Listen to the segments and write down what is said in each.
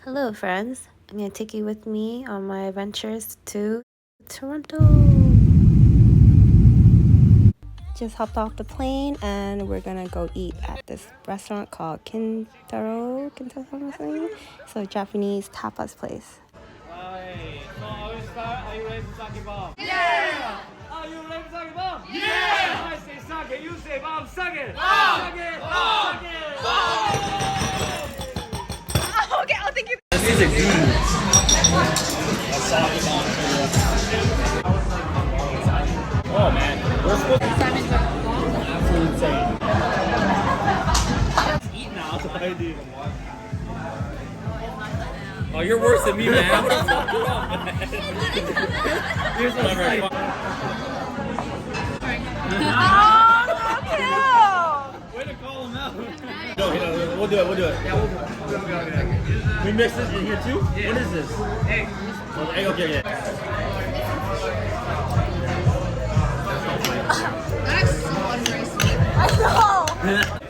Hello friends, I'm going to take you with me on my adventures to Toronto. Just hopped off the plane and we're going to go eat at this restaurant called Kinta something. It's a Japanese tapas place. Hi. So are we start? Are you ready to sake bomb? Yeah! Are you ready to sake bomb? Yeah! I say sake, you say bomb, sake! Bomb! Sake! Bomb! Sake! Bomb! Okay, oh, thank you. These are good. Oh man, we're supposed to absolutely insane. Eat now, that's what I do. Oh, you're worse than me, man. What the fuck you on, man? Here's what I'm Way to call him out. No, we'll do it. Yeah, we'll do it. We mix this in here too? Yeah. What is this? Egg. Oh, egg, okay. That's so ungraceful. I know.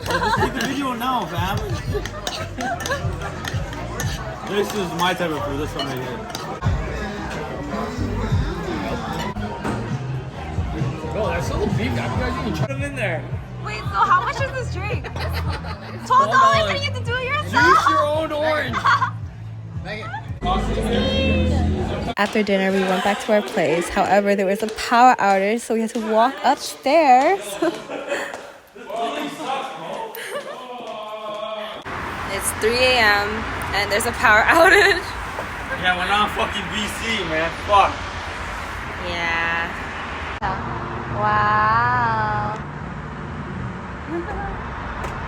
Just take the video now, fam. This is my type of food. This one right here. Oh, that's so big. You guys even try them in there. Wait, so how much is this drink? $12 and you have to do it yourself? Juice your own orange. After dinner, we went back to our place. However, there was a power outage, so we had to walk upstairs. It's 3 a.m. and there's a power outage. Yeah, we're not fucking BC, man. Fuck. Yeah. Wow.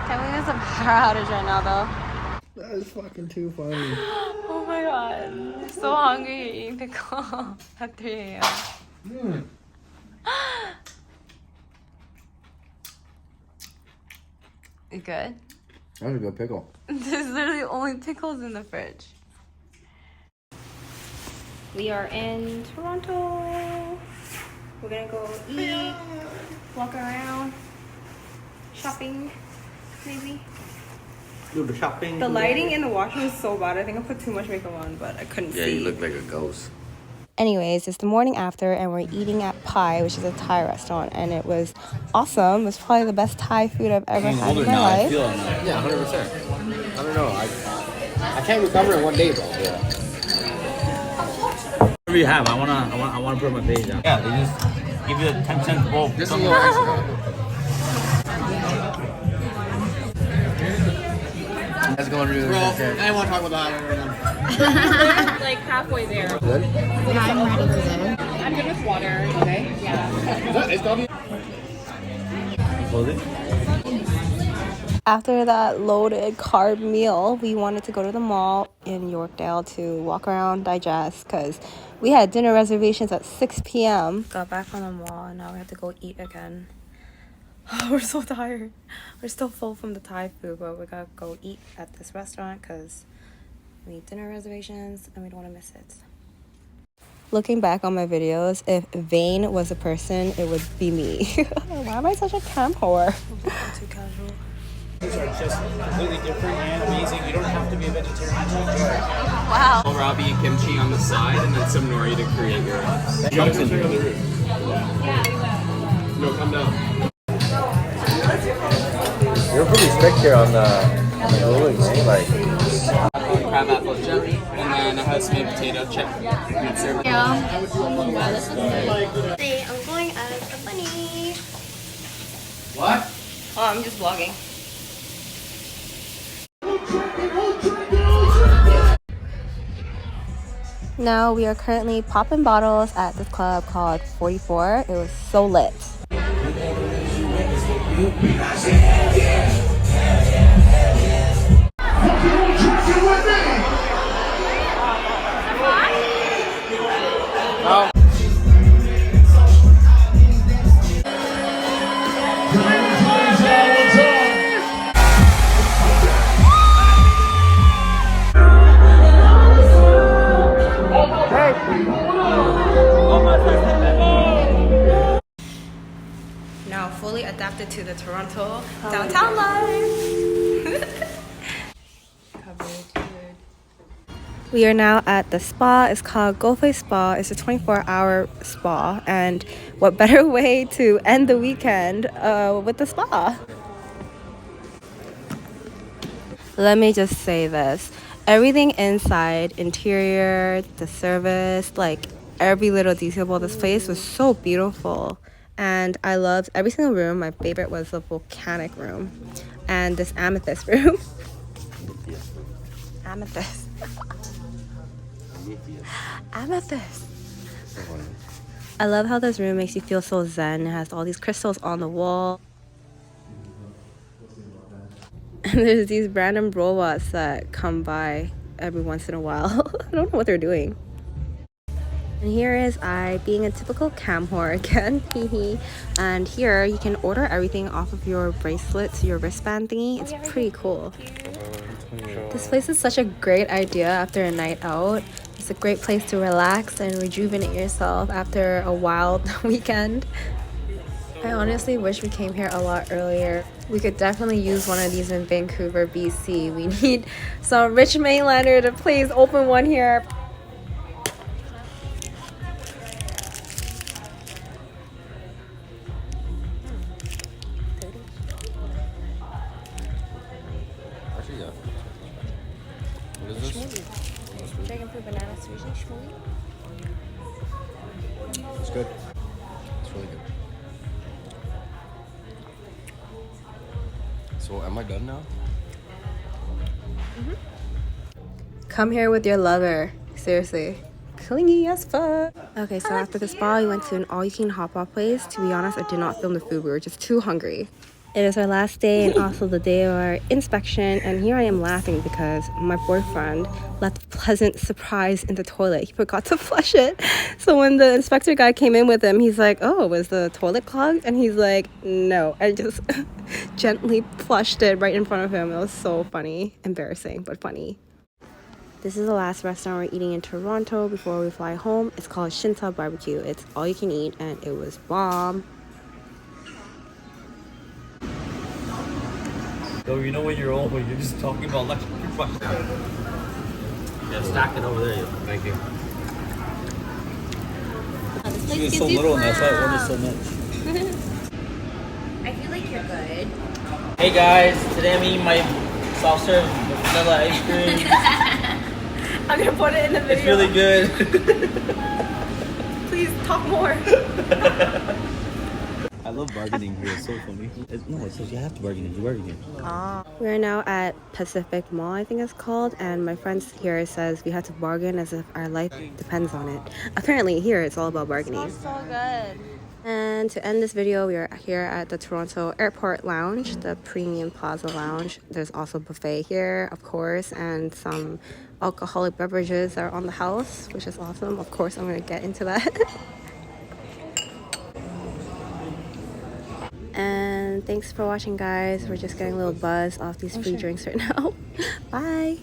Can't believe there's a power outage right now, though. That is fucking too funny. Oh my god. I'm so hungry eating pickle at 3 a.m. You good? That's a good pickle. There's literally only pickles in the fridge. We are in Toronto. We're gonna go eat, walk around, shopping, maybe. Do the shopping. The lighting in the washroom is so bad. I think I put too much makeup on, but I couldn't see. Yeah, you look like a ghost. Anyways, it's the morning after and we're eating at Pi, which is a Thai restaurant, and it was awesome. It was probably the best Thai food I've ever had in my life. Yeah, 100%. I don't know. I can't recover in one day, bro. Yeah. Whatever you have, I wanna put my page down. Yeah, they just give you a 10-cent bowl. Just a little extra. That's going really well. I want to talk about that right now. Like halfway there. Good? Yeah, I'm ready to go. I'm good with water. Okay. Yeah. It's coffee. Close it. After that loaded carb meal, we wanted to go to the mall in Yorkdale to walk around, digest, because we had dinner reservations at 6 p.m. Got back on the mall and now we have to go eat again. We're so tired. We're still full from the Thai food, but we gotta go eat at this restaurant because we need dinner reservations and we don't want to miss it. Looking back on my videos, if vain was a person, it would be me. Why am I such a cam whore? I'm too casual. These are just completely different and amazing. You don't have to be a vegetarian to enjoy it. Wow. Kohlrabi and kimchi on the side, and then some nori to create your own. Jumps in the roof. No, come down. You're pretty strict here on the ruling, right? Like, Crab apple jelly, and then it has sweet potato chip. And it's served. Yeah. Wow, this is good. Hey, I'm going as a bunny. What? Oh, I'm just vlogging. Now we are currently popping bottles at this club called 44. It was so lit. Now fully adapted to the Toronto downtown life. Coverage, good. We are now at the spa. It's called Golfe Spa. It's a 24-hour spa, and what better way to end the weekend with the spa? Let me just say this. Everything inside, interior, the service, like every little detail about this place was so beautiful. And I loved every single room. My favorite was the volcanic room and this amethyst room. Amethyst. Amethyst. I love how this room makes you feel so zen. It has all these crystals on the wall. And there's these random robots that come by every once in a while. I don't know what they're doing. And here is I being a typical cam whore again. And here you can order everything off of your bracelets, your wristband thingy. It's pretty cool. This place is such a great idea after a night out. It's a great place to relax and rejuvenate yourself after a wild weekend. I honestly wish we came here a lot earlier. We could definitely use one of these in Vancouver, BC. We need some rich mainlander to please open one here. Actually, yeah. What is this? Dragon fruit banana sushi schmoozy. It's good. It's really good. So, am I done now? Come here with your lover. Seriously. Clingy as fuck. Okay, so after the spa, we went to an all-you-can hot-pot place. To be honest, I did not film the food. We were just too hungry. It is our last day and also the day of our inspection. And here I am laughing because my boyfriend left a pleasant surprise in the toilet. He forgot to flush it. So when the inspector guy came in with him, he's like, oh, was the toilet clogged? And he's like, no. I just gently flushed it right in front of him. It was so funny. Embarrassing, but funny. This is the last restaurant we're eating in Toronto before we fly home. It's called Shinta BBQ. It's all you can eat and it was bomb. So you know when you're old, when you're just talking about electric toothbrush now. Yeah, stack it over there. Thank you. It's so little and that's why I ordered so much. I feel like you're good. Hey guys, today I'm eating my soft serve vanilla ice cream. I'm gonna put it in the video. It's really good. Please talk more. I love bargaining here. It's so funny. No, it says you have to bargain it. You bargain it. We're now at Pacific Mall, I think it's called, and my friend here says we have to bargain as if our life depends on it. Apparently here it's all about bargaining. So good. And to end this video, we are here at the Toronto Airport Lounge, the Premium Plaza Lounge. There's also a buffet here, of course, and some alcoholic beverages are on the house, which is awesome. Of course, I'm going to get into that. And thanks for watching, guys. We're just getting a little buzz off these free drinks right now. Bye.